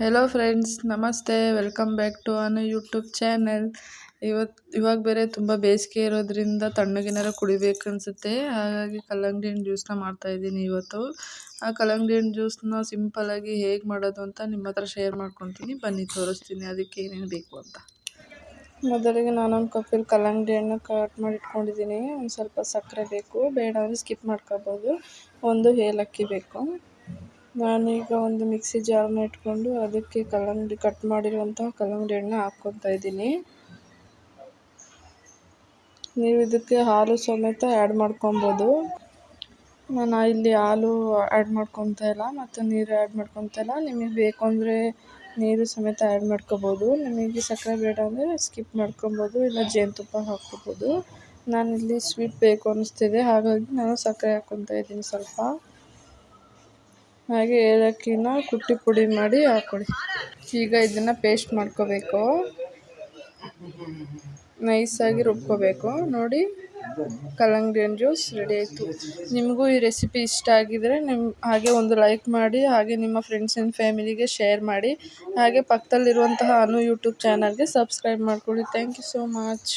Hello friends, ನಮಸ್ತೆ. Welcome back to an YouTube channel. ಇವಾಗ ಬೇರೆ ತುಂಬ ಬೇಸಿಗೆ ಇರೋದ್ರಿಂದ ತಣ್ಣಗೇನಾರು ಕುಡಿಬೇಕು ಅನಿಸುತ್ತೆ. ಹಾಗಾಗಿ ಕಲ್ಲಂಗಡಿ ಹಣ್ಣು ಜ್ಯೂಸನ್ನ ಮಾಡ್ತಾಯಿದ್ದೀನಿ ಇವತ್ತು. ಆ ಕಲ್ಲಂಗಡಿ ಹಣ್ಣು ಜ್ಯೂಸನ್ನ ಸಿಂಪಲ್ಲಾಗಿ ಹೇಗೆ ಮಾಡೋದು ಅಂತ ನಿಮ್ಮ ಹತ್ರ ಶೇರ್ ಮಾಡ್ಕೊತೀನಿ. ಬನ್ನಿ ತೋರಿಸ್ತೀನಿ ಅದಕ್ಕೆ ಏನೇನು ಬೇಕು ಅಂತ. ಮೊದಲಿಗೆ ನಾನೊಂದು ಕಪ್ಪಲ್ಲಿ ಕಲ್ಲಂಗಡಿ ಹಣ್ಣು ಕಟ್ ಮಾಡಿ ಇಟ್ಕೊಂಡಿದ್ದೀನಿ. ಒಂದು ಸ್ವಲ್ಪ ಸಕ್ಕರೆ ಬೇಕು, ಬೇಡ ಅಂದರೆ ಸ್ಕಿಪ್ ಮಾಡ್ಕೋಬೋದು. ಒಂದು ಏಲಕ್ಕಿ ಬೇಕು. ನಾನೀಗ ಒಂದು ಮಿಕ್ಸಿ ಜಾರನ್ನ ಇಟ್ಕೊಂಡು ಅದಕ್ಕೆ ಕಟ್ ಮಾಡಿರುವಂತಹ ಕಲ್ಲಂಗಡಿ ಹಣ್ಣು ಹಾಕ್ಕೊತಾ ಇದ್ದೀನಿ. ನೀವು ಇದಕ್ಕೆ ಹಾಲು ಸಮೇತ ಆ್ಯಡ್ ಮಾಡ್ಕೊಬೋದು. ನಾನು ಇಲ್ಲಿ ಹಾಲು ಆ್ಯಡ್ ಮಾಡ್ಕೊತಾ ಇಲ್ಲ ಮತ್ತು ನೀರು ಆ್ಯಡ್ ಮಾಡ್ಕೊತಾ ಇಲ್ಲ. ನಿಮಗೆ ಬೇಕು ಅಂದರೆ ನೀರು ಸಮೇತ ಆ್ಯಡ್ ಮಾಡ್ಕೊಬೋದು. ನಿಮಗೆ ಸಕ್ಕರೆ ಬೇಡ ಅಂದರೆ ಸ್ಕಿಪ್ ಮಾಡ್ಕೊಬೋದು, ಇಲ್ಲ ಜೇನುತುಪ್ಪ ಹಾಕ್ಕೊಬೋದು. ನಾನಿಲ್ಲಿ ಸ್ವೀಟ್ ಬೇಕು ಅನ್ನಿಸ್ತಿದೆ, ಹಾಗಾಗಿ ನಾನು ಸಕ್ಕರೆ ಹಾಕ್ಕೊತಾ ಇದ್ದೀನಿ ಸ್ವಲ್ಪ. ಹಾಗೆ ಏಲಕ್ಕಿನ ಕುಟ್ಟಿ ಪುಡಿ ಮಾಡಿ ಹಾಕ್ಕೊಳ್ಳಿ. ಈಗ ಇದನ್ನು ಪೇಸ್ಟ್ ಮಾಡ್ಕೋಬೇಕು, ನೈಸಾಗಿ ರುಬ್ಕೋಬೇಕು. ನೋಡಿ, ಕಲ್ಲಂಗಡಿ ಹಣ್ಣು ಜ್ಯೂಸ್ ರೆಡಿ ಆಯಿತು. ನಿಮಗೂ ಈ ರೆಸಿಪಿ ಇಷ್ಟ ಆಗಿದರೆ ಹಾಗೆ ಒಂದು ಲೈಕ್ ಮಾಡಿ, ಹಾಗೆ ನಿಮ್ಮ ಫ್ರೆಂಡ್ಸ್ ಆ್ಯಂಡ್ ಫ್ಯಾಮಿಲಿಗೆ ಶೇರ್ ಮಾಡಿ. ಹಾಗೆ ಪಕ್ಕದಲ್ಲಿರುವಂತಹ ಅನು ಯೂಟ್ಯೂಬ್ ಚಾನಲ್ಗೆ ಸಬ್ಸ್ಕ್ರೈಬ್ ಮಾಡ್ಕೊಳ್ಳಿ. Thank you so much.